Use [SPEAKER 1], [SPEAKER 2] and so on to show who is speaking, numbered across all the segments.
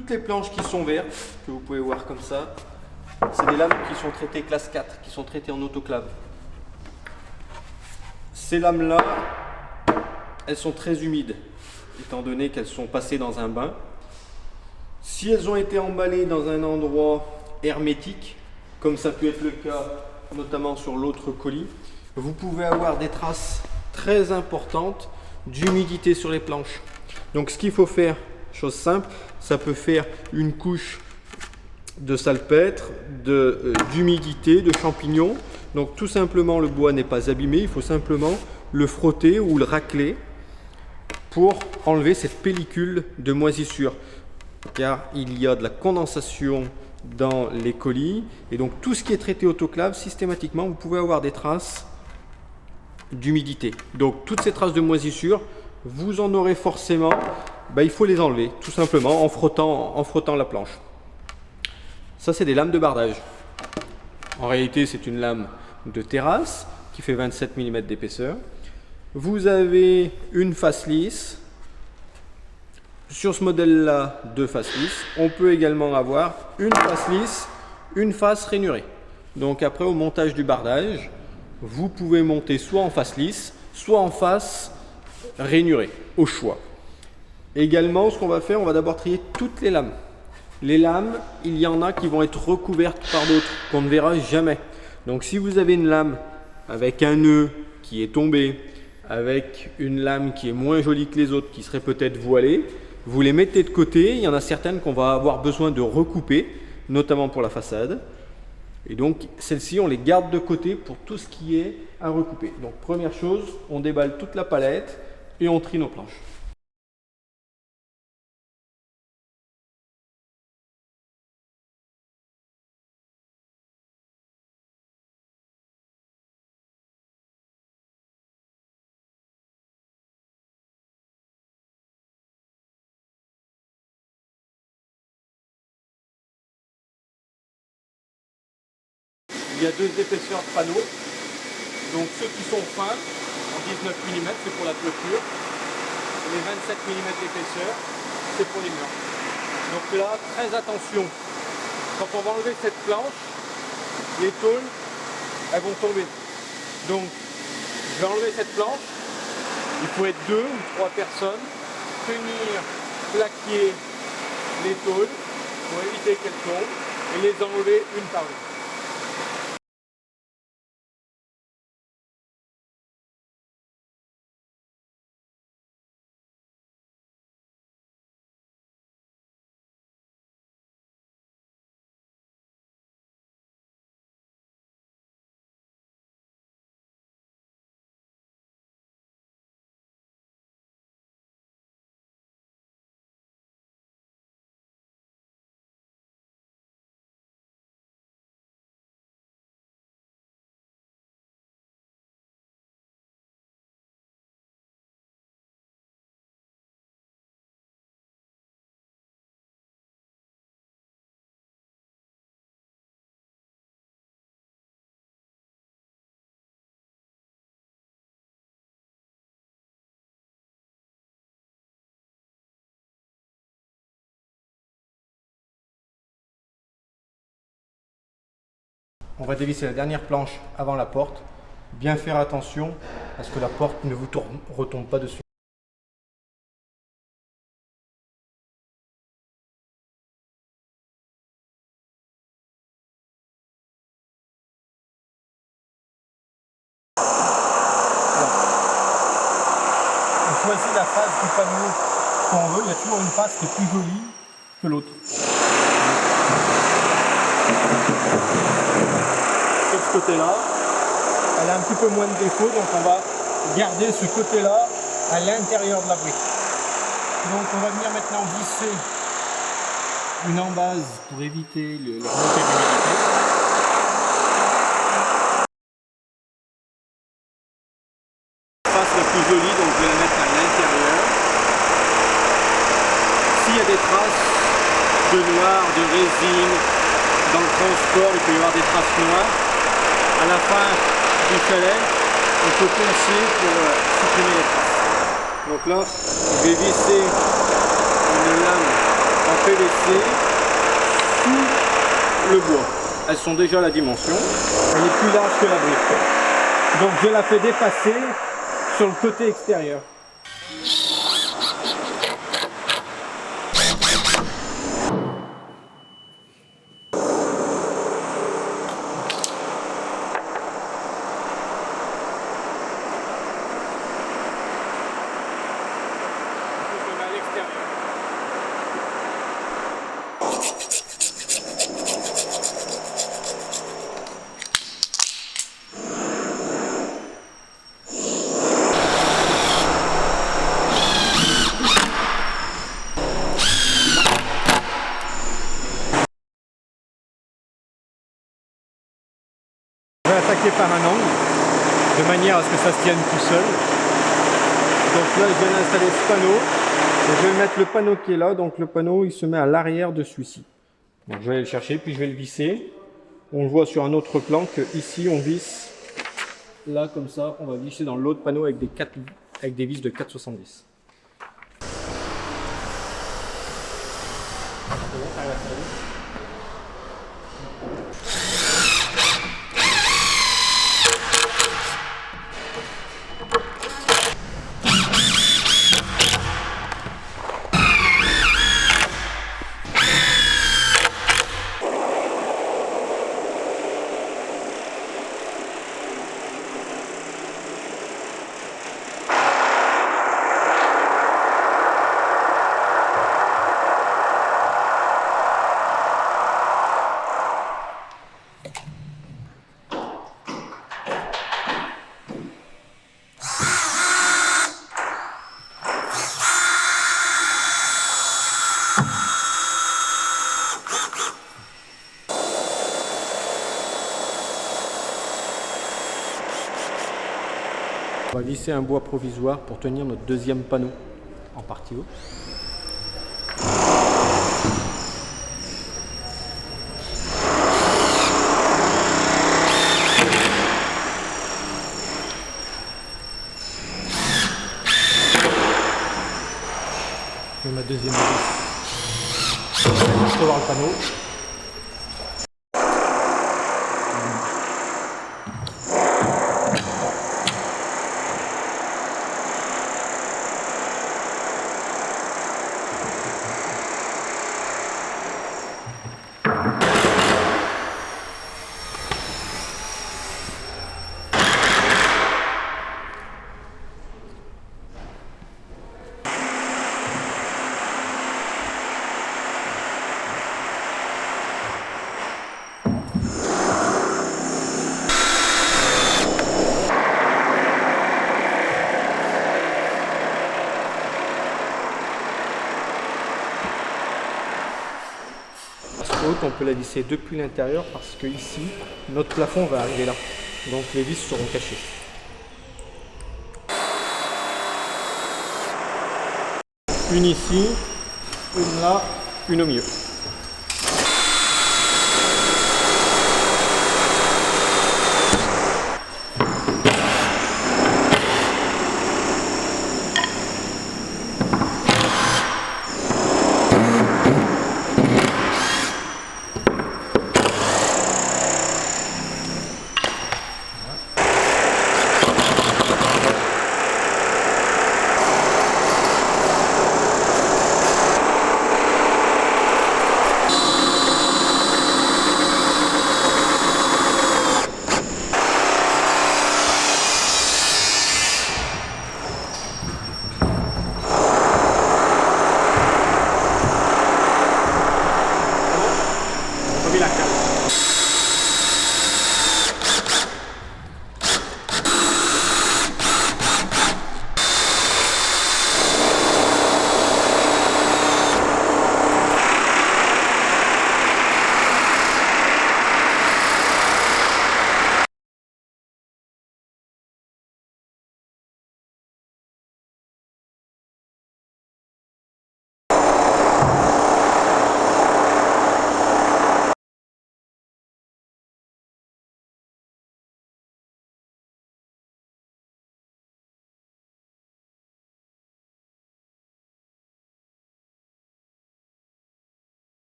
[SPEAKER 1] Toutes les planches qui sont vertes, que vous pouvez voir comme ça, c'est des lames qui sont traitées classe 4, qui sont traitées en autoclave. Ces lames-là, elles sont très humides, étant donné qu'elles sont passées dans un bain. Si elles ont été emballées dans un endroit hermétique, comme ça peut être le cas notamment sur l'autre colis, vous pouvez avoir des traces très importantes d'humidité sur les planches. Donc ce qu'il faut faire, chose simple, ça peut faire une couche de salpêtre, d'humidité, de champignons. Donc tout simplement, le bois n'est pas abîmé, il faut simplement le frotter ou le racler pour enlever cette pellicule de moisissure, car il y a de la condensation dans les colis, et donc tout ce qui est traité autoclave, systématiquement vous pouvez avoir des traces d'humidité. Donc toutes ces traces de moisissure, vous en aurez forcément, il faut les enlever tout simplement en frottant la planche. Ça, c'est des lames de bardage. En réalité, c'est une lame de terrasse qui fait 27 mm d'épaisseur. Vous avez une face lisse. Sur ce modèle-là, deux faces lisses. On peut également avoir une face lisse, une face rainurée. Donc après, au montage du bardage, vous pouvez monter soit en face lisse, soit en face rainurée, au choix. Également, ce qu'on va faire, on va d'abord trier toutes les lames. Les lames, il y en a qui vont être recouvertes par d'autres, qu'on ne verra jamais. Donc si vous avez une lame avec un nœud qui est tombé, avec une lame qui est moins jolie que les autres, qui serait peut-être voilée, vous les mettez de côté. Il y en a certaines qu'on va avoir besoin de recouper, notamment pour la façade. Et donc celles-ci, on les garde de côté pour tout ce qui est à recouper. Donc première chose, on déballe toute la palette et on trie nos planches. Il y a deux épaisseurs de panneaux. Donc ceux qui sont fins, en 19 mm, c'est pour la clôture. Et les 27 mm d'épaisseur, c'est pour les murs. Donc là, très attention. Quand on va enlever cette planche, les tôles, elles vont tomber. Donc, je vais enlever cette planche. Il faut être 2 ou 3 personnes, tenir, plaquer les tôles pour éviter qu'elles tombent et les enlever une par une. On va dévisser la dernière planche avant la porte. Bien faire attention à ce que la porte ne vous retombe pas dessus. Voilà. On choisit la face du panneau qu'on veut. Il y a toujours une face qui est plus jolie que l'autre. Sur ce côté-là, elle a un petit peu moins de défauts, donc on va garder ce côté-là à l'intérieur de la brique. Donc on va venir maintenant visser une embase pour éviter le remontée d'humidité. La face la plus jolie, donc je vais la mettre à l'intérieur. S'il y a des traces de noir, de résine, dans le transport, il peut y avoir des traces noires. À la fin du chalet, on peut poncer pour supprimer les traces. Donc là, je vais visser une lame en PVC sous le bois. Elles sont déjà à la dimension. Elle est plus large que la brique. Donc je la fais dépasser sur le côté extérieur. Je vais attaquer par un angle, de manière à ce que ça se tienne tout seul. Donc là, je viens d'installer ce panneau. Et je vais mettre le panneau qui est là. Donc le panneau, il se met à l'arrière de celui-ci. Donc je vais aller le chercher, puis je vais le visser. On le voit sur un autre plan que ici, on visse là comme ça. On va visser dans l'autre panneau avec des vis de 4,70. On va visser un bois provisoire pour tenir notre deuxième panneau en partie haute. Je mets ma deuxième vis. Je vais recevoir le panneau. On peut la visser depuis l'intérieur parce que ici, notre plafond va arriver là. Donc les vis seront cachées. Une ici, une là, une au milieu.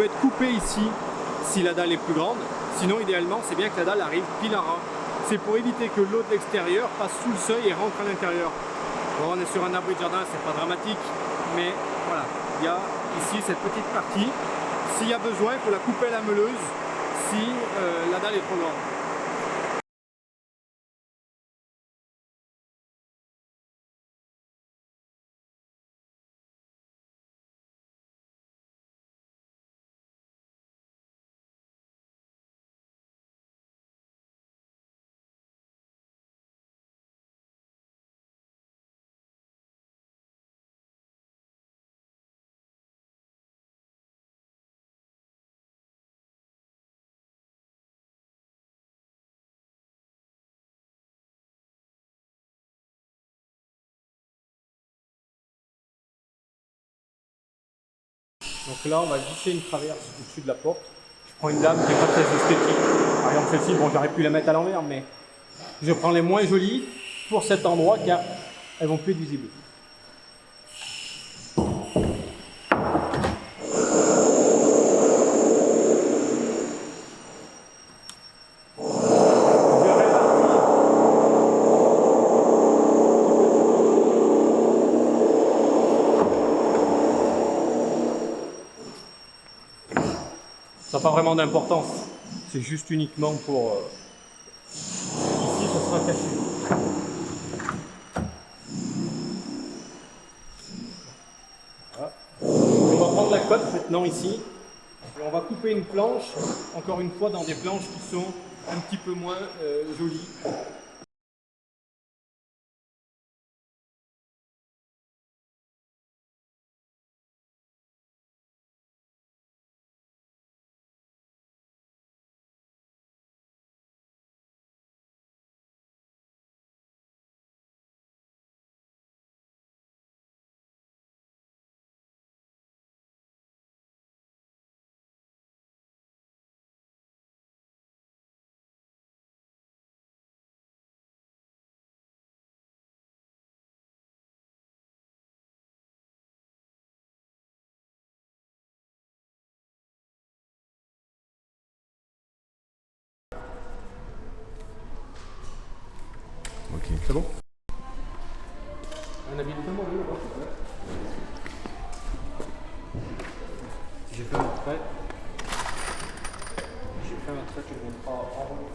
[SPEAKER 1] peut être coupé ici si la dalle est plus grande. Sinon, idéalement, c'est bien que la dalle arrive pile en rang. C'est pour éviter que l'eau de l'extérieur passe sous le seuil et rentre à l'intérieur. Bon, on est sur un abri de jardin, c'est pas dramatique, mais voilà, il y a ici cette petite partie. S'il y a besoin, il faut la couper à la meuleuse si la dalle est trop grande. Donc là, on va visser une traverse au-dessus de la porte. Je prends une lame qui n'est pas très esthétique. Par exemple, celle-ci, bon, j'aurais pu la mettre à l'envers, mais je prends les moins jolies pour cet endroit car elles vont plus être visibles. Ça n'a pas vraiment d'importance, c'est juste uniquement pour... Ici, ça sera caché. Voilà. On va prendre la cote maintenant ici, et on va couper une planche, encore une fois dans des planches qui sont un petit peu moins jolies.
[SPEAKER 2] Ok.
[SPEAKER 1] C'est bon? Un habilitement, oui, là-bas. J'ai fait un trait. Tu le montreras en haut.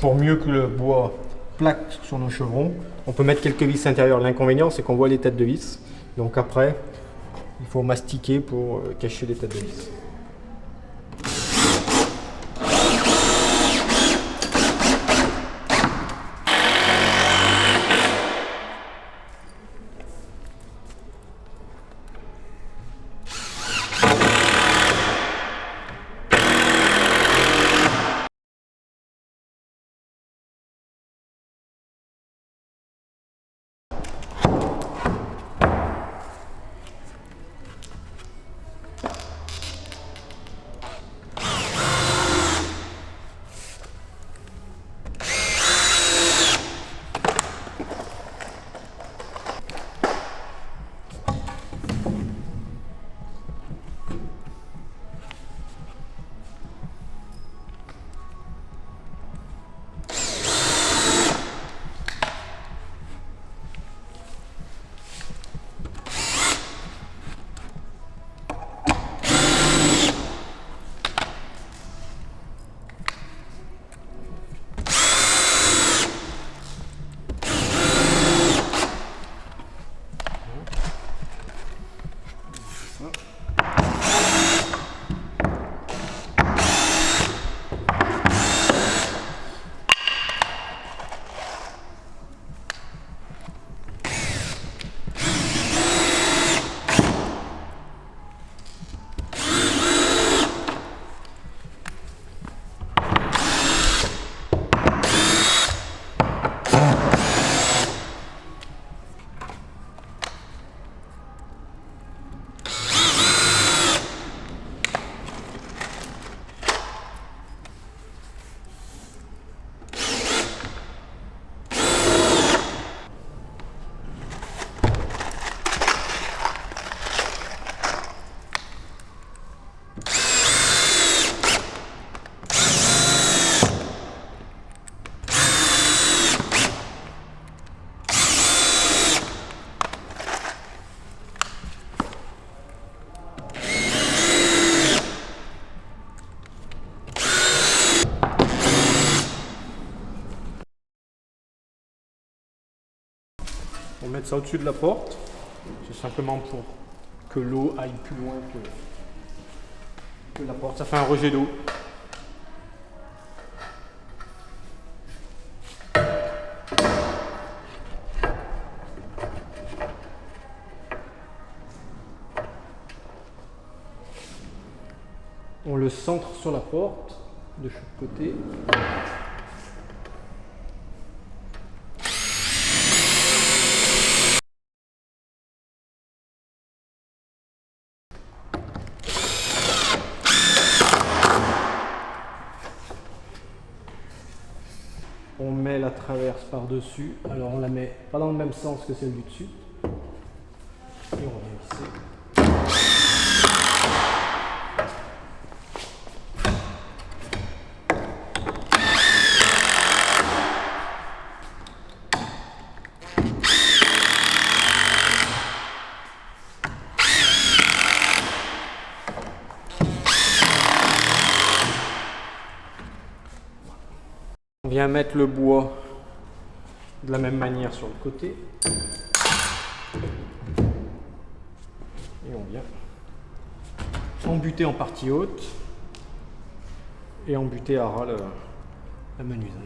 [SPEAKER 1] Pour mieux que le bois plaque sur nos chevrons, on peut mettre quelques vis intérieures. L'inconvénient, c'est qu'on voit les têtes de vis. Donc après, il faut mastiquer pour cacher les têtes de vis.
[SPEAKER 2] On va mettre ça au-dessus de la porte. C'est simplement pour que l'eau aille plus loin que la porte. Ça fait un rejet d'eau. On le centre sur la porte de chaque côté. On met la traverse par-dessus. Alors on la met pas dans le même sens que celle du dessus. Et on vient visser. On vient mettre le bois de la même manière sur le côté. Et on vient embuter en partie haute et embuter à ras la menuiserie.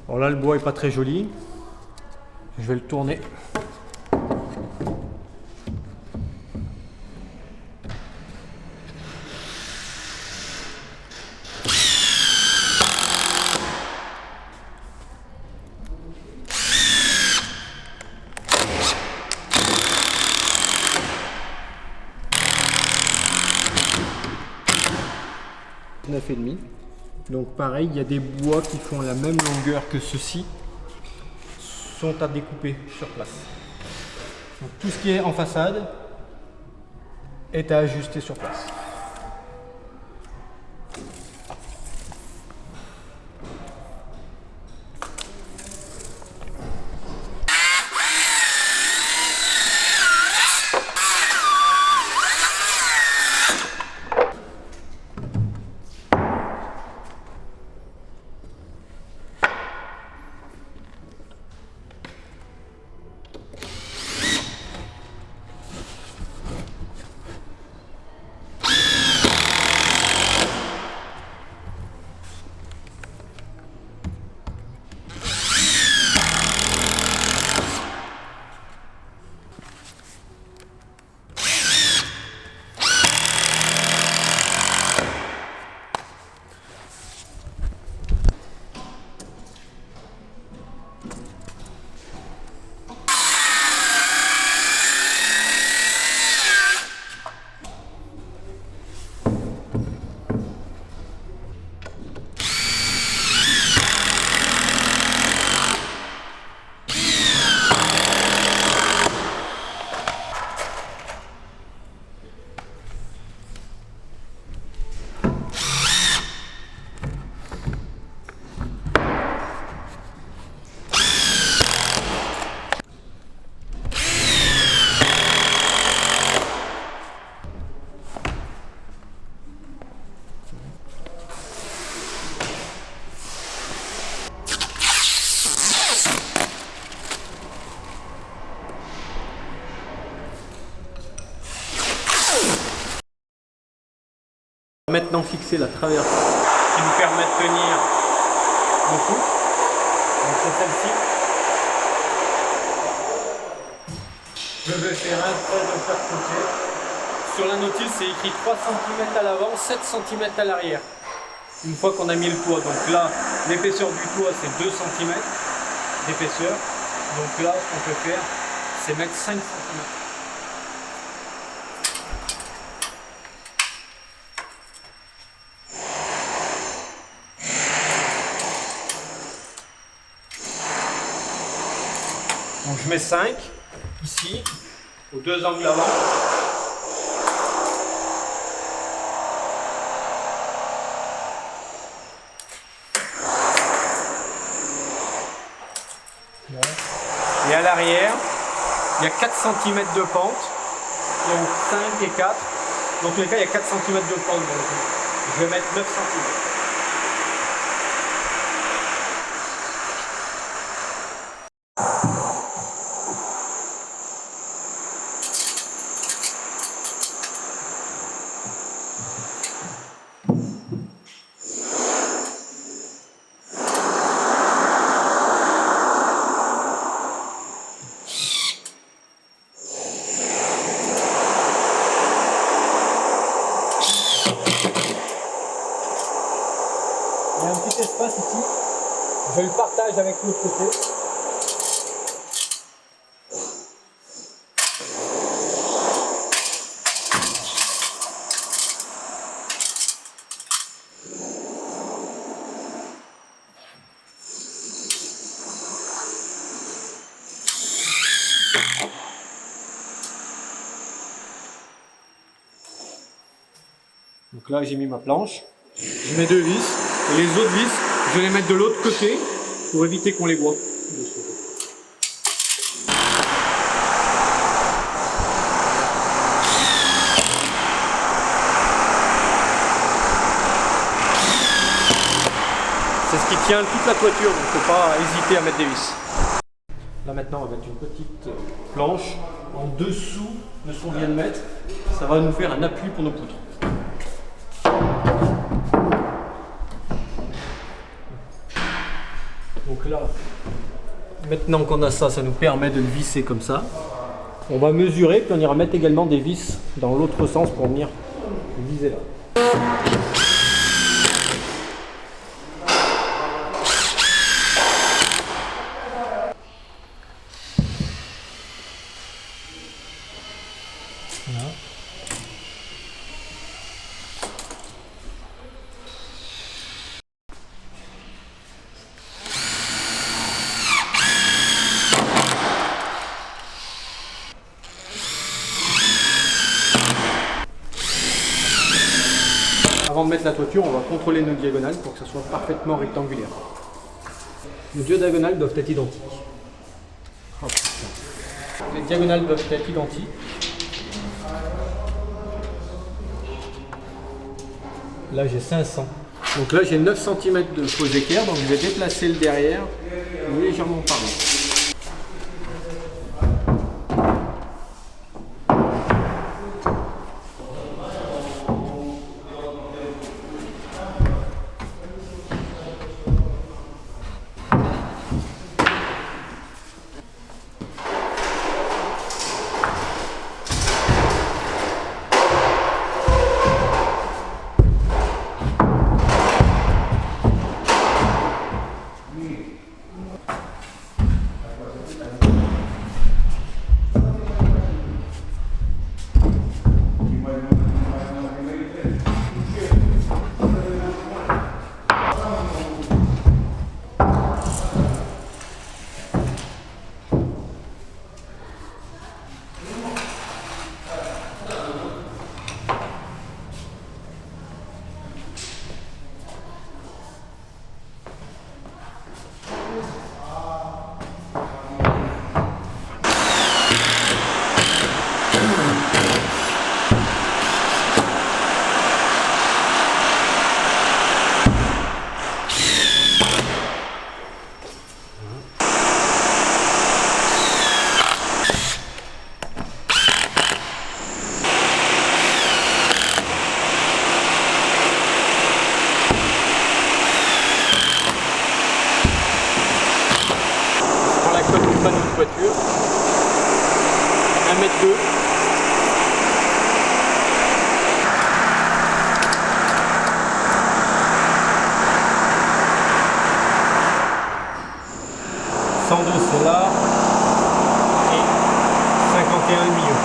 [SPEAKER 2] Alors là, le bois est pas très joli. Je vais le tourner. Et demi. Donc pareil, il y a des bois qui font la même longueur que ceux-ci sont à découper sur place. Donc tout ce qui est en façade est à ajuster sur place. Maintenant fixer la traverse qui nous permet de tenir le coup. Donc c'est celle-ci. Je vais faire un trait de chaque côté. Sur la notice c'est écrit 3 cm à l'avant, 7 cm à l'arrière. Une fois qu'on a mis le toit. Donc là l'épaisseur du toit c'est 2 cm d'épaisseur. Donc là ce qu'on peut faire c'est mettre 5 cm. Donc je mets 5 ici, aux deux angles avant. Et à l'arrière, il y a 4 cm de pente, donc 5 et 4. Dans tous les cas, il y a 4 cm de pente, donc je vais mettre 9 cm. Il y a un petit espace ici, je le partage avec l'autre côté. Donc là j'ai mis ma planche, je mets 2 vis. Et les autres vis, je vais les mettre de l'autre côté pour éviter qu'on les voit. C'est ce qui tient toute la toiture, donc il ne faut pas hésiter à mettre des vis. Là maintenant on va mettre une petite planche en dessous de ce qu'on vient de mettre. Ça va nous faire un appui pour nos poutres. Donc là, maintenant qu'on a ça, ça nous permet de le visser comme ça. On va mesurer, puis on ira mettre également des vis dans l'autre sens pour venir viser là. Voilà. Avant de mettre la toiture, on va contrôler nos diagonales pour que ça soit parfaitement rectangulaire. Les deux diagonales doivent être identiques. Les diagonales doivent être identiques. Là j'ai 500. Donc là j'ai 9 cm de faux équerre, donc je vais déplacer le derrière légèrement par là. Voiture, 1,2 m. C'est là et 51 le milieu.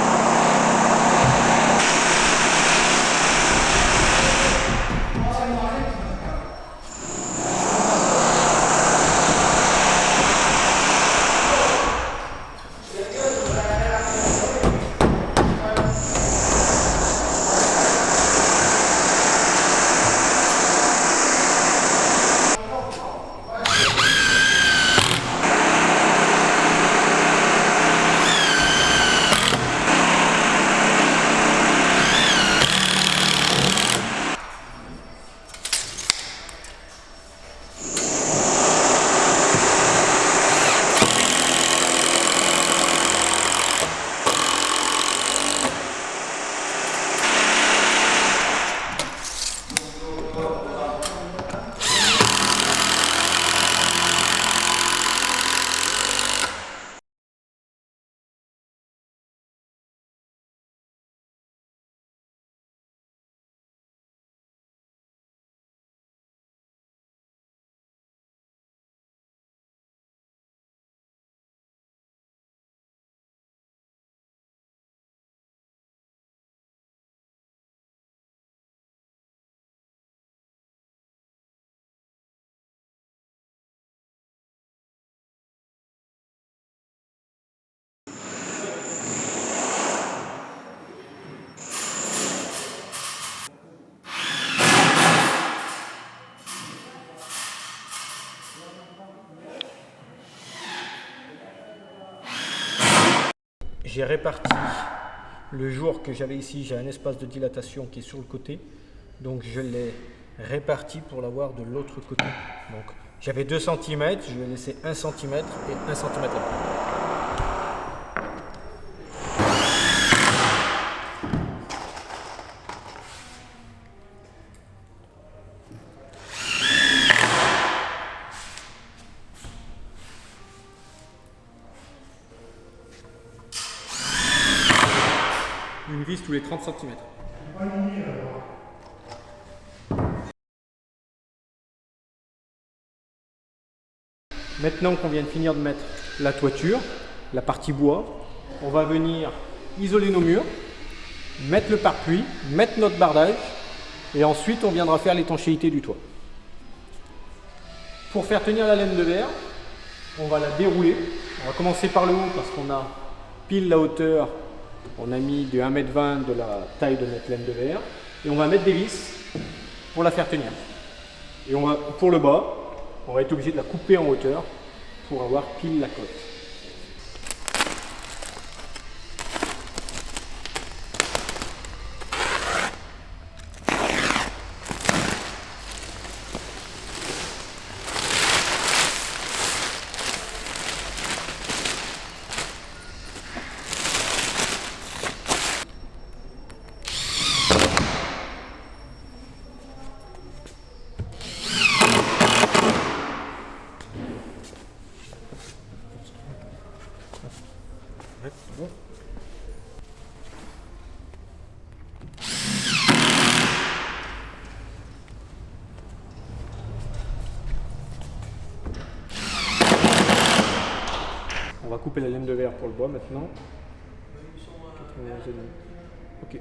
[SPEAKER 1] j'ai réparti le jour que j'avais ici, j'ai un espace de dilatation qui est sur le côté, donc je l'ai réparti pour l'avoir de l'autre côté. Donc j'avais 2 cm, je vais laisser 1 cm et 1 cm là. Une vis tous les 30 cm. Maintenant qu'on vient de finir de mettre la toiture, la partie bois, on va venir isoler nos murs, mettre le pare-pluie, mettre notre bardage et ensuite on viendra faire l'étanchéité du toit. Pour faire tenir la laine de verre, on va la dérouler. On va commencer par le haut parce qu'on a pile la hauteur. On a mis de 1,20 m de la taille de notre laine de verre et on va mettre des vis pour la faire tenir. Et pour le bas, on va être obligé de la couper en hauteur pour avoir pile la cote. Bon. On va couper la laine de verre pour le bois maintenant. Ok.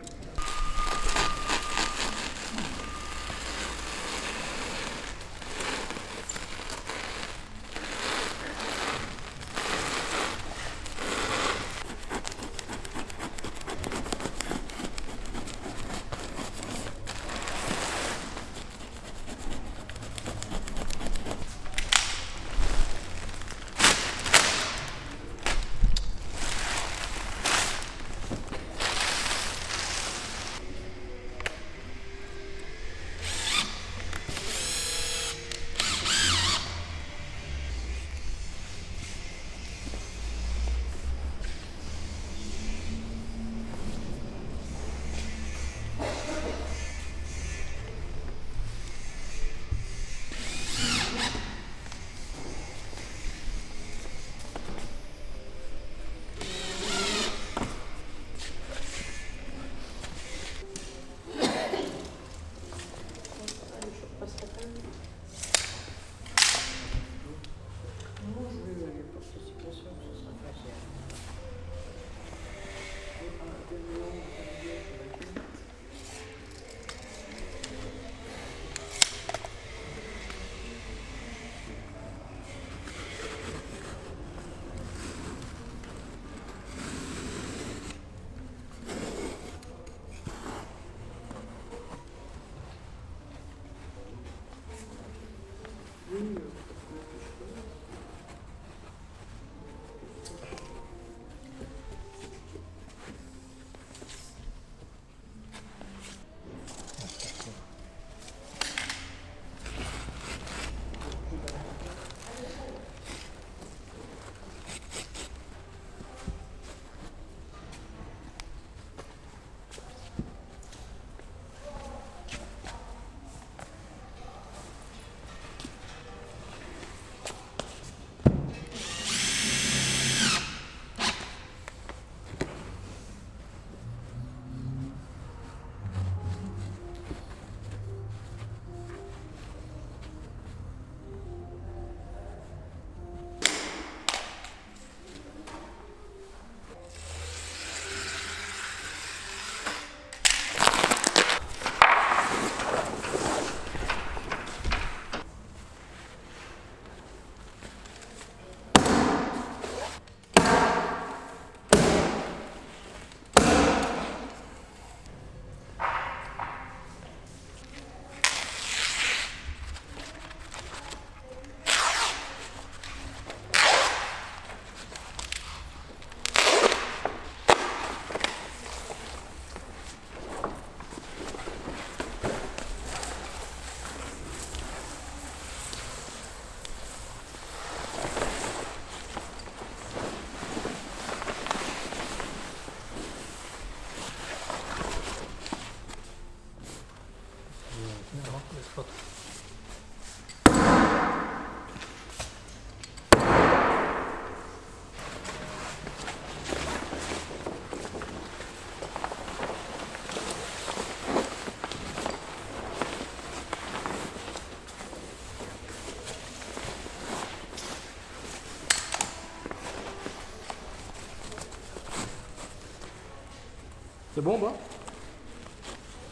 [SPEAKER 2] C'est bon, bah?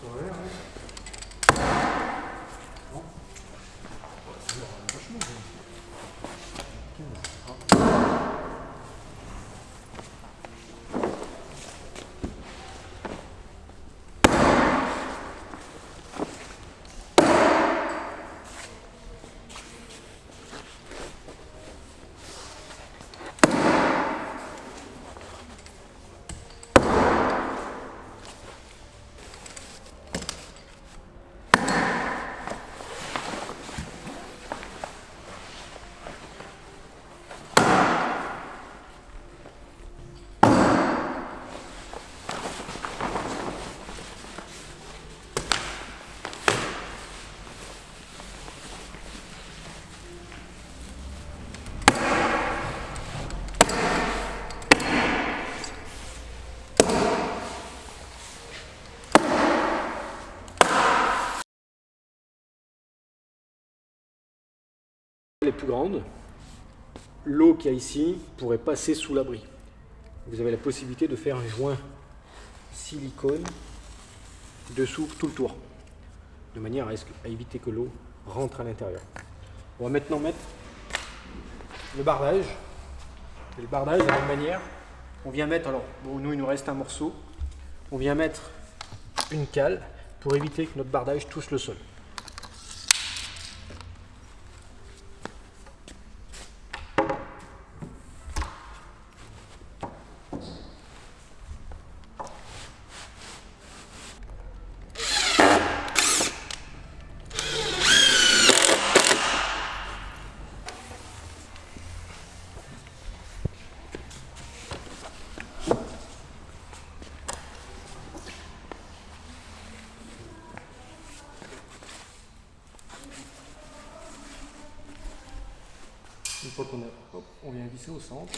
[SPEAKER 3] Ouais, ouais.
[SPEAKER 2] Bon.
[SPEAKER 3] Vachement bien.
[SPEAKER 2] Les plus grandes, l'eau qu'il y a ici pourrait passer sous l'abri. Vous avez la possibilité de faire un joint silicone dessous tout le tour, de manière à éviter que l'eau rentre à l'intérieur. On va maintenant mettre le bardage. Et le bardage, de la même manière, on vient mettre, alors bon, nous il nous reste un morceau, on vient mettre une cale pour éviter que notre bardage touche le sol. Une fois qu'on a, hop, on vient visser au centre.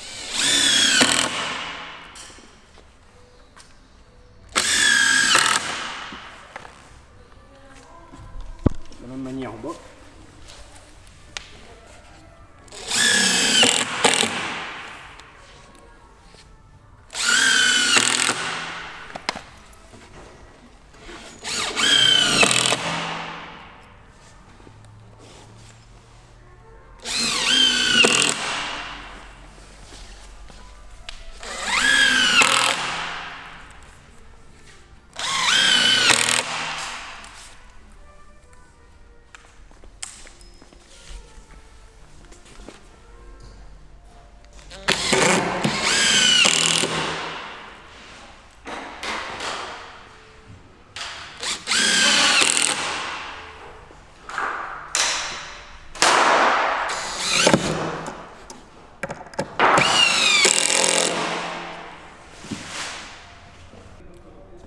[SPEAKER 2] De la même manière en bas.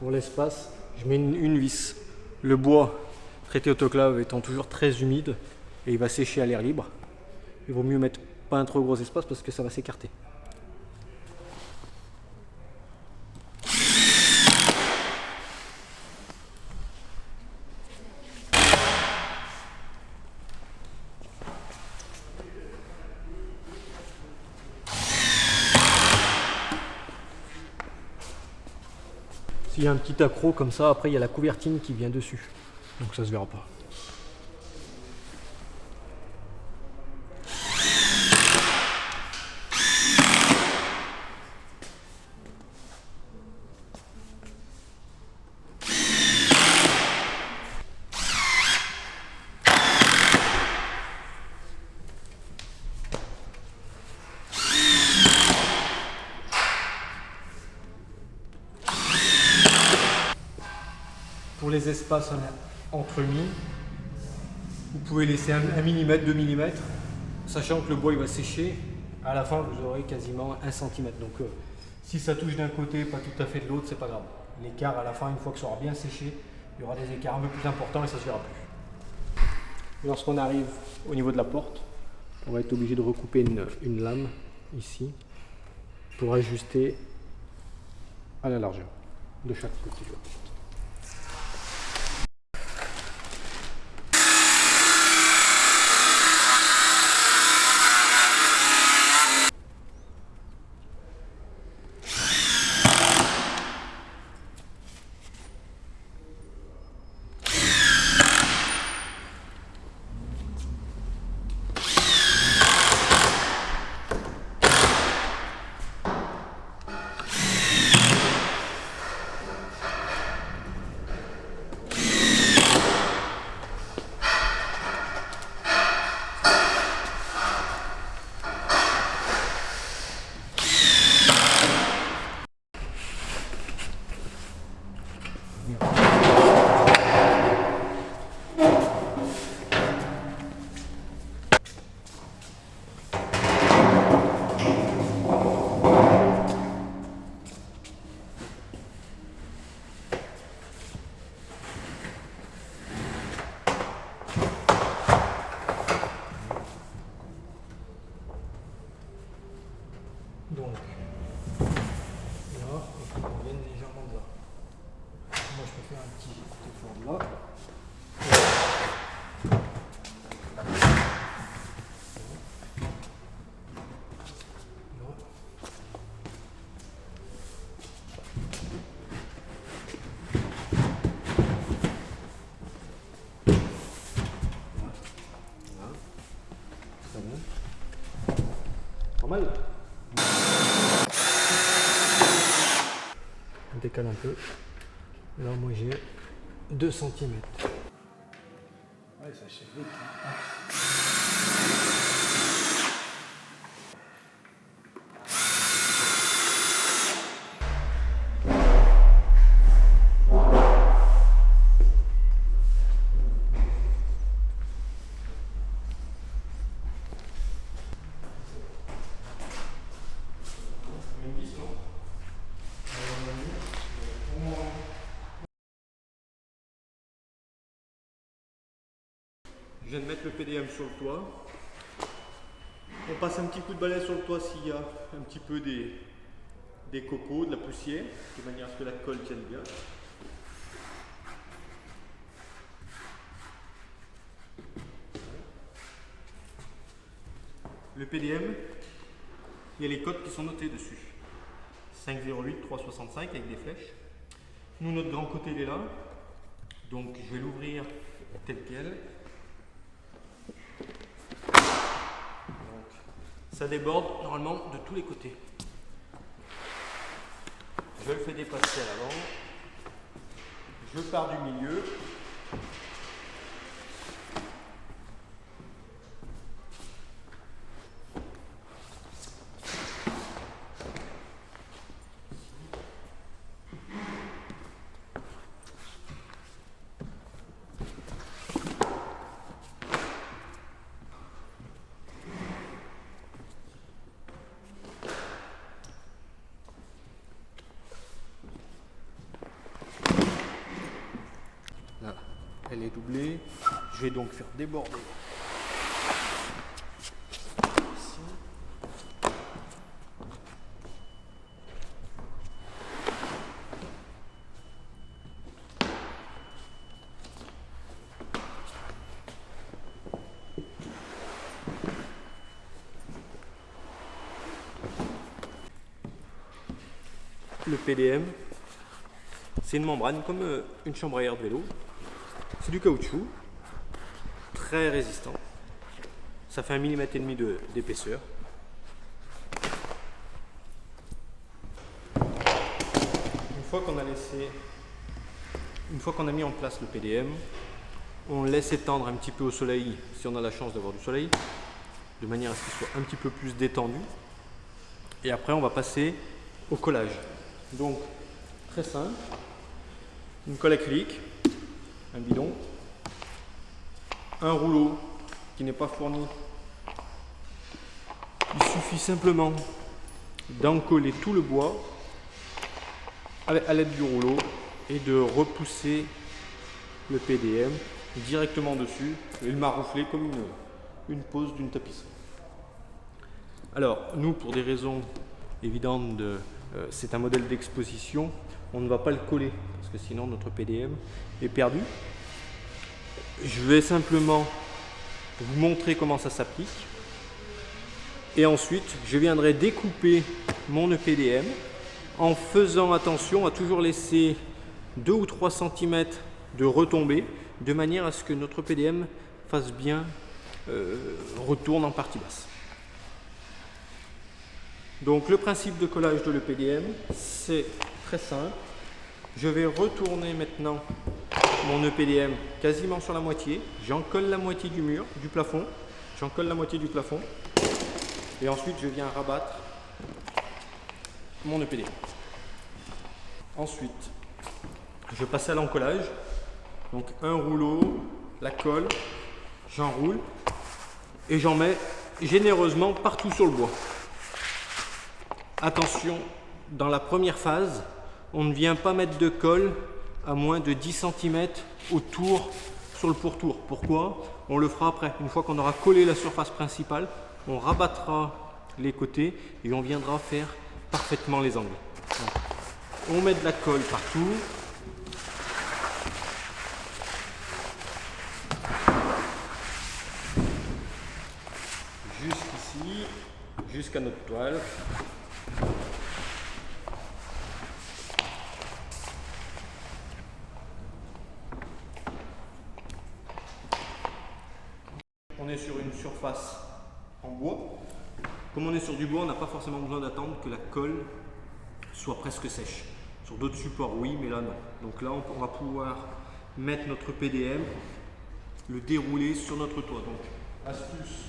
[SPEAKER 2] Pour l'espace, je mets une vis. Le bois traité autoclave étant toujours très humide et il va sécher à l'air libre. Il vaut mieux mettre pas un trop gros espace parce que ça va s'écarter. S'il y a un petit accroc comme ça, après il y a la couvertine qui vient dessus. Donc ça se verra pas. Pour les espaces entremis, vous pouvez laisser 1 mm, 2 mm, sachant que le bois il va sécher. À la fin, vous aurez quasiment 1 cm. Donc si ça touche d'un côté, pas tout à fait de l'autre, c'est pas grave. L'écart à la fin, une fois que ça aura bien séché, il y aura des écarts un peu plus importants et ça se verra plus. Lorsqu'on arrive au niveau de la porte, on va être obligé de recouper une lame ici pour ajuster à la largeur de chaque côté de la porte.
[SPEAKER 3] Donc, là, il faut qu'on vienne légèrement de là. Moi, je peux faire un petit effort de là.
[SPEAKER 1] Normal.
[SPEAKER 3] On décale un peu. Là, moi, j'ai 2 cm. Ouais, ça achève vite.
[SPEAKER 1] Je viens de mettre le PDM sur le toit. On passe un petit coup de balai sur le toit s'il y a un petit peu des cocos, de la poussière, de manière à ce que la colle tienne bien. Le PDM, il y a les codes qui sont notés dessus. 508 365 avec des flèches. Nous, notre grand côté, il est là. Donc, je vais l'ouvrir tel quel. Ça déborde normalement de tous les côtés. Je le fais dépasser à l'avant. Je pars du milieu. Là, elle est doublée. Je vais donc faire déborder. Ici. Le PDM, c'est une membrane comme une chambre à air de vélo. C'est du caoutchouc, très résistant. Ça fait 1,5 mm d'épaisseur. Une fois qu'on a mis en place le PDM, on laisse étendre un petit peu au soleil, si on a la chance d'avoir du soleil, de manière à ce qu'il soit un petit peu plus détendu. Et après, on va passer au collage. Donc, très simple, une colle acrylique, un bidon, un rouleau qui n'est pas fourni. Il suffit simplement d'encoller tout le bois à l'aide du rouleau et de repousser le PDM directement dessus. Il m'a roufflé comme une pose d'une tapisserie. Alors, nous, pour des raisons évidentes, c'est un modèle d'exposition, on ne va pas le coller parce que sinon notre PDM est perdu. Je vais simplement vous montrer comment ça s'applique et ensuite je viendrai découper mon EPDM en faisant attention à toujours laisser 2 ou 3 cm de retombée de manière à ce que notre PDM fasse bien retourne en partie basse. Donc le principe de collage de l'EPDM, c'est très simple. Je vais retourner maintenant mon EPDM quasiment sur la moitié. J'en colle la moitié du mur, du plafond. J'en colle la moitié du plafond. Et ensuite, je viens rabattre mon EPDM. Ensuite, je passe à l'encollage. Donc un rouleau, la colle, j'enroule et j'en mets généreusement partout sur le bois. Attention, dans la première phase, on ne vient pas mettre de colle à moins de 10 cm autour sur le pourtour. Pourquoi? On le fera après. Une fois qu'on aura collé la surface principale, on rabattra les côtés et on viendra faire parfaitement les angles. Donc, on met de la colle partout. Jusqu'ici, jusqu'à notre toile. On est sur une surface en bois. Comme on est sur du bois, on n'a pas forcément besoin d'attendre que la colle soit presque sèche. Sur d'autres supports, oui, mais là, non. Donc là, on va pouvoir mettre notre PDM, le dérouler sur notre toit. Donc, astuce.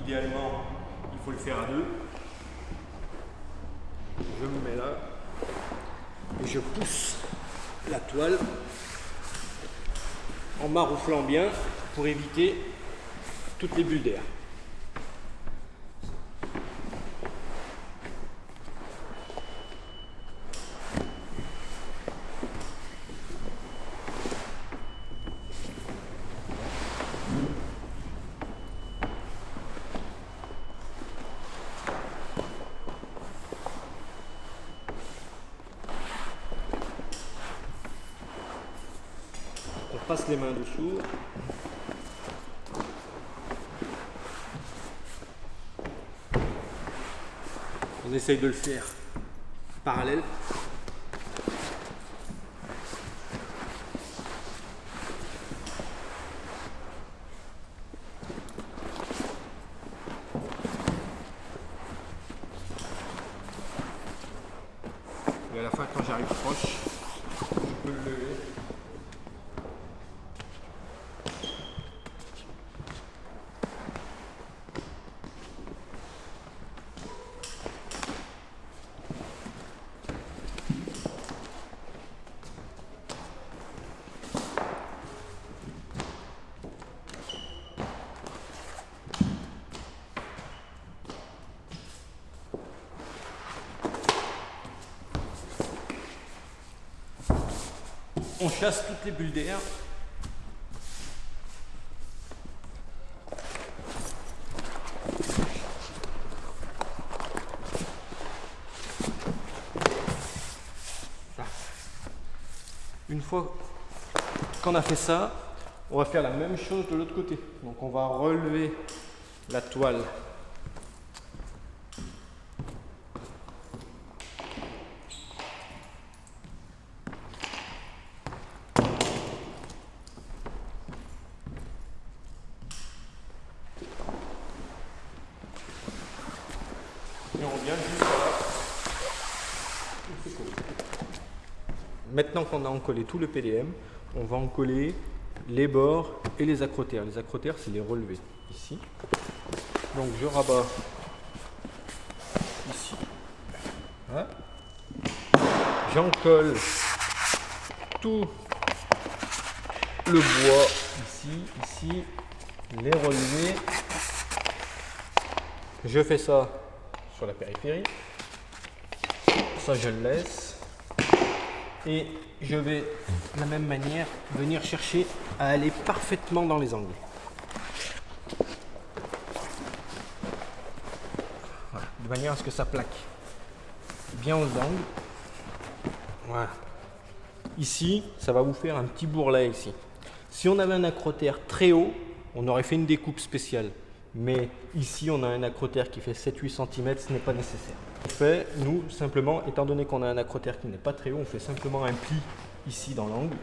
[SPEAKER 1] Idéalement, il faut le faire à deux. Je me mets là et je pousse la toile en marouflant bien pour éviter toutes les bulles d'air. On passe les mains dessous. On essaye de le faire parallèle. Et à la fin, quand j'arrive proche, je peux le lever. On chasse toutes les bulles d'air. Une fois qu'on a fait ça, on va faire la même chose de l'autre côté. Donc on va relever la toile . Et on revient jusqu'à là. Maintenant qu'on a encollé tout le PDM, on va encoller les bords et les acrotères. Les acrotères, c'est les relevés ici. Donc je rabats ici. Voilà. J'encolle tout le bois ici, les relevés. Je fais ça sur la périphérie. Ça, je le laisse. Et je vais, de la même manière, venir chercher à aller parfaitement dans les angles. Voilà, de manière à ce que ça plaque bien aux angles. Voilà. Ici, ça va vous faire un petit bourrelet ici. Si on avait un acrotère très haut, on aurait fait une découpe spéciale. Mais ici, on a un acrotère qui fait 7-8 cm, ce n'est pas nécessaire. On fait, nous, simplement, étant donné qu'on a un acrotère qui n'est pas très haut, on fait simplement un pli ici dans l'angle,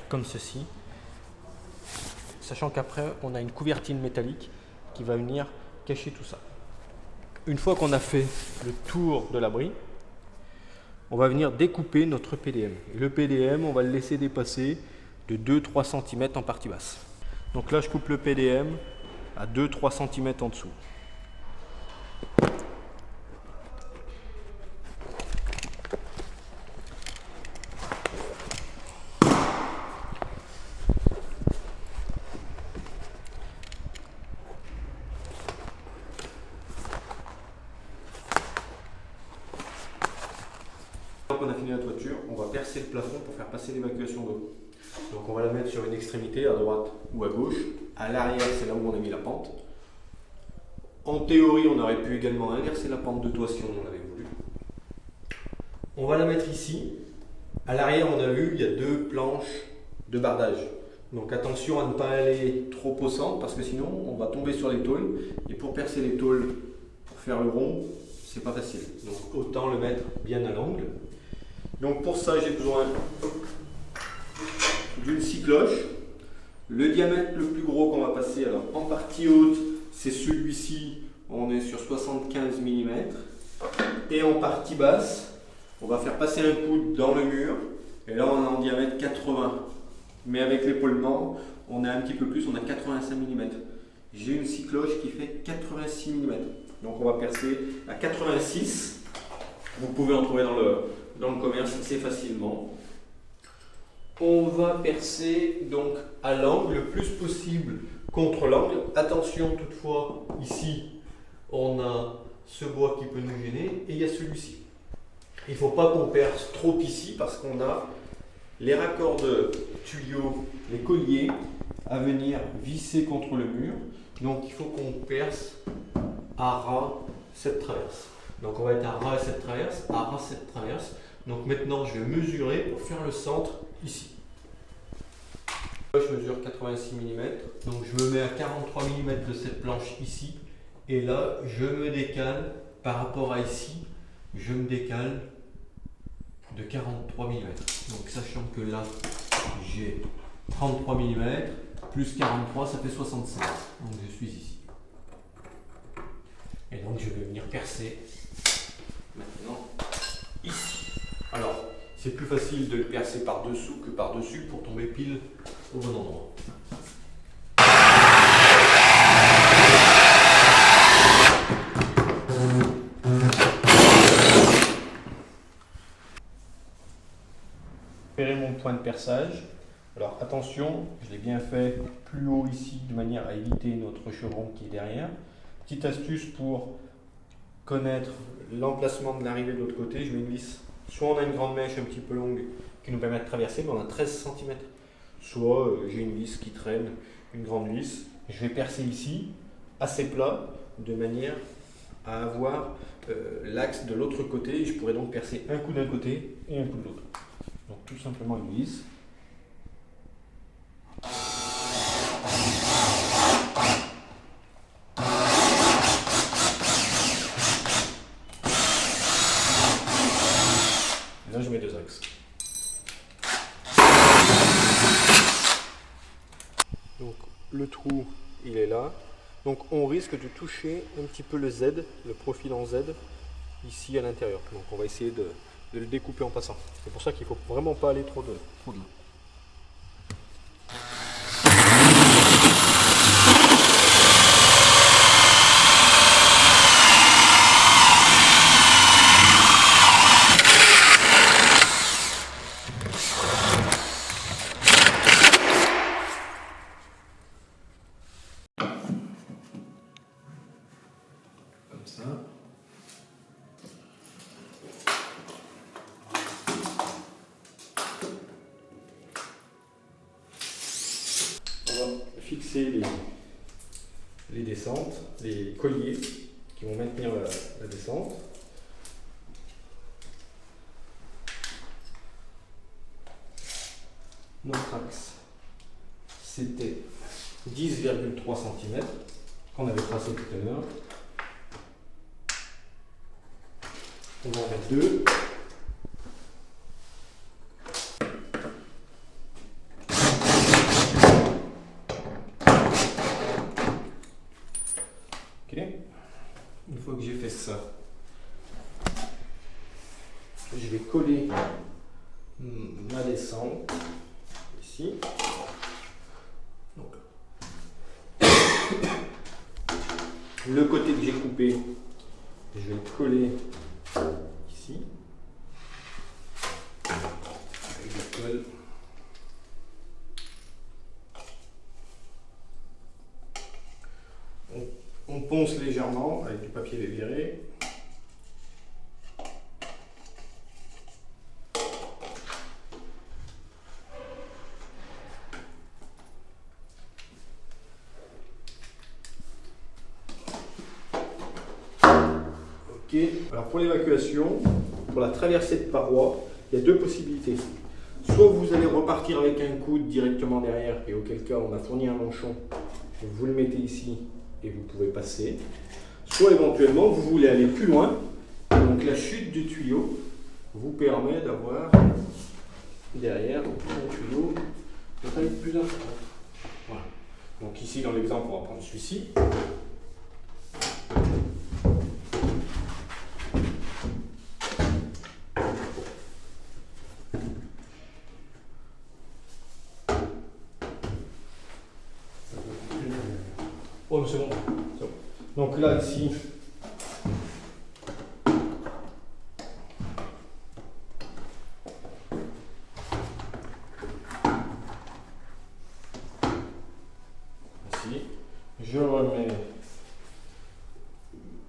[SPEAKER 1] comme ceci. Sachant qu'après, on a une couvertine métallique qui va venir cacher tout ça. Une fois qu'on a fait le tour de l'abri, on va venir découper notre PDM. Et le PDM, on va le laisser dépasser de 2-3 cm en partie basse. Donc là, je coupe le PDM à 2-3 cm en dessous. percer le plafond pour faire passer l'évacuation d'eau. Donc on va la mettre sur une extrémité, à droite ou à gauche. À l'arrière, c'est là où on a mis la pente. En théorie, on aurait pu également inverser la pente de toit si on en avait voulu. On va la mettre ici. À l'arrière, on a vu, il y a 2 planches de bardage. Donc attention à ne pas aller trop au centre parce que sinon on va tomber sur les tôles. Et pour percer les tôles, pour faire le rond, c'est pas facile. Donc autant le mettre bien à l'angle. Donc pour ça, j'ai besoin d'une scie cloche. Le diamètre le plus gros qu'on va passer, alors en partie haute, c'est celui-ci, on est sur 75 mm. Et en partie basse, on va faire passer un coude dans le mur. Et là, on est en diamètre 80. Mais avec l'épaulement, on a un petit peu plus, on a 85 mm. J'ai une scie cloche qui fait 86 mm. Donc on va percer à 86. Vous pouvez en trouver dans le commerce assez facilement. On va percer donc à l'angle le plus possible contre l'angle. Attention toutefois, ici on a ce bois qui peut nous gêner et il y a celui-ci. Il ne faut pas qu'on perce trop ici parce qu'on a les raccords de tuyaux, les colliers à venir visser contre le mur. Donc il faut qu'on perce à ras cette traverse. Donc on va être à ras cette traverse, à ras cette traverse. Donc maintenant je vais mesurer pour faire le centre ici. Je mesure 86 mm, donc je me mets à 43 mm de cette planche ici. Et là je me décale par rapport à ici, je me décale de 43 mm. Donc sachant que là j'ai 33 mm plus 43, ça fait 65. Donc je suis ici. Et donc je vais venir percer maintenant ici. Alors c'est plus facile de le percer par dessous que par dessus pour tomber pile au bon endroit. Mon point de perçage. Alors attention, je l'ai bien fait plus haut ici de manière à éviter notre chevron qui est derrière. Petite astuce pour connaître l'emplacement de l'arrivée de l'autre côté, je mets une vis. Soit on a une grande mèche un petit peu longue qui nous permet de traverser, mais on a 13 cm. Soit j'ai une vis qui traîne, une grande vis. Je vais percer ici, assez plat, de manière à avoir l'axe de l'autre côté. Je pourrais donc percer un coup d'un côté et un coup de l'autre. Donc tout simplement une vis. Et là je mets 2 axes. Donc le trou il est là. Donc on risque de toucher un petit peu le Z, le profil en Z, ici à l'intérieur. Donc on va essayer de le découper en passant. C'est pour ça qu'il ne faut vraiment pas aller trop de loin. Comme ça. Fixer les descentes, les colliers qui vont maintenir la descente. Notre axe, c'était 10,3 cm qu'on avait tracé tout à l'heure. On va en mettre 2. Une fois que j'ai fait ça, je vais coller ma descente ici. Donc, le côté que j'ai coupé, je vais le coller ici avec du colle. On ponce légèrement avec du papier déviré. Ok. Alors pour l'évacuation, pour la traversée de paroi, il y a deux possibilités. Soit vous allez repartir avec un coude directement derrière, et auquel cas on a fourni un manchon, vous le mettez ici et vous pouvez passer. Soit éventuellement vous voulez aller plus loin, donc la chute du tuyau vous permet d'avoir derrière un tuyau de taille plus importante. Voilà. Donc ici dans l'exemple on va prendre celui-ci. Oh, c'est bon. Donc là, ici, je remets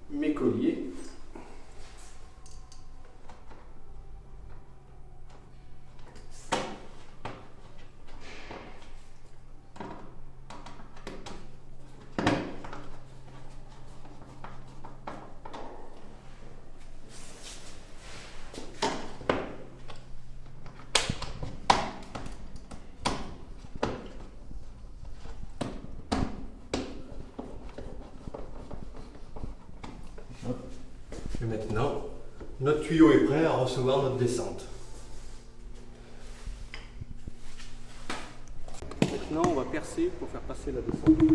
[SPEAKER 1] mes colliers. Et maintenant, notre tuyau est prêt à recevoir notre descente. Maintenant, on va percer pour faire passer la descente. Donc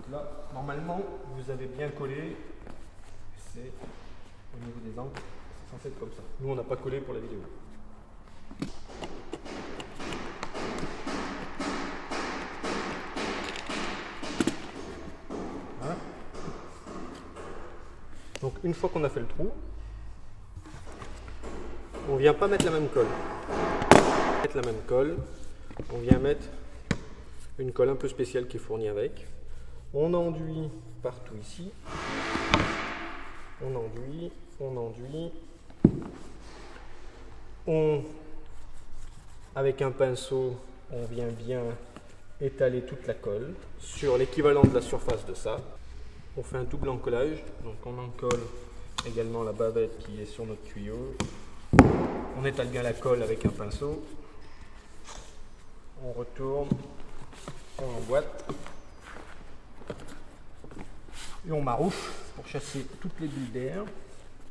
[SPEAKER 1] là, normalement, vous avez bien collé. C'est au niveau des angles, c'est censé être comme ça. Nous, on n'a pas collé pour la vidéo. Donc une fois qu'on a fait le trou, on vient pas mettre la même colle. On vient mettre une colle un peu spéciale qui est fournie avec. On enduit partout ici. On enduit. Avec un pinceau, on vient bien étaler toute la colle sur l'équivalent de la surface de ça. On fait un double encollage, donc on encolle également la bavette qui est sur notre tuyau. On étale bien la colle avec un pinceau. On retourne, on emboîte. Et on marouche pour chasser toutes les bulles d'air.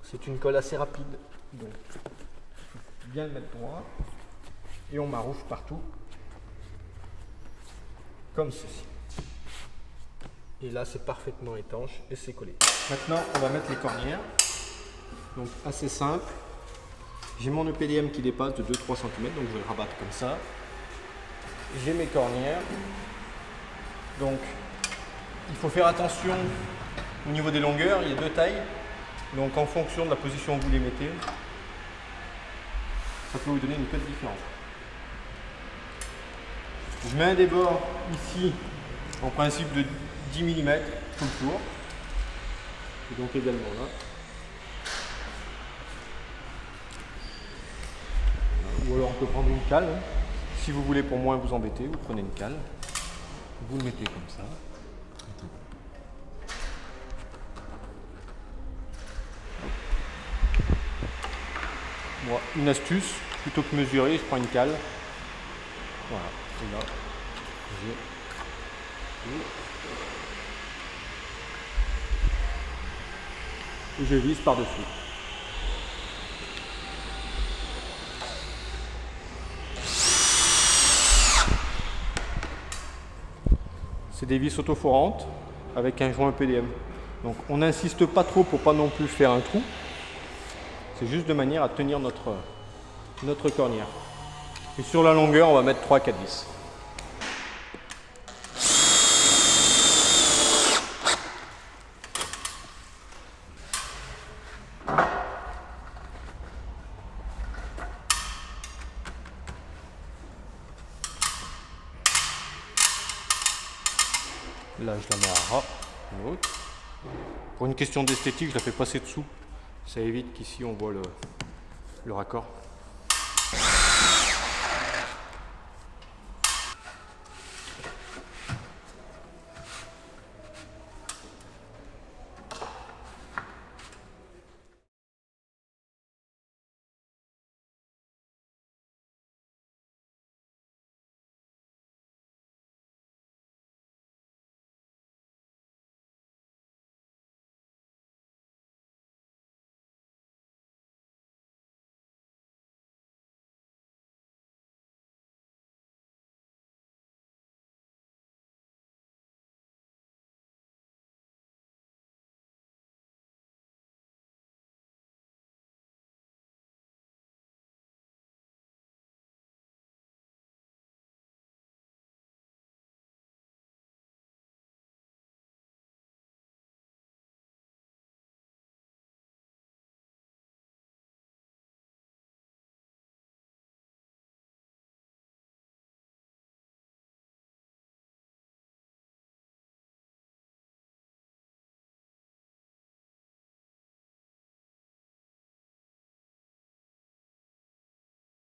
[SPEAKER 1] C'est une colle assez rapide, donc il faut bien le mettre droit. Et on marouche partout, comme ceci. Et là, c'est parfaitement étanche et c'est collé. Maintenant, on va mettre les cornières. Donc, assez simple. J'ai mon EPDM qui dépasse de 2-3 cm, donc je vais le rabattre comme ça. J'ai mes cornières. Donc, il faut faire attention au niveau des longueurs. Il y a deux tailles. Donc, en fonction de la position où vous les mettez, ça peut vous donner une petite différence. Je mets un débord ici, en principe de 10 mm tout le tour, et donc également là. Ou alors on peut prendre une cale. Si vous voulez pour moins vous embêter, vous prenez une cale, vous le mettez comme ça. Moi, une astuce, plutôt que mesurer, je prends une cale. Voilà, et là, et je visse par-dessus. C'est des vis autoforantes avec un joint EPDM. Donc on n'insiste pas trop pour pas non plus faire un trou. C'est juste de manière à tenir notre cornière. Et sur la longueur, on va mettre 3-4 vis. Là, je la mets à ras, l'autre. Pour une question d'esthétique, je la fais passer dessous. Ça évite qu'ici on voit le raccord.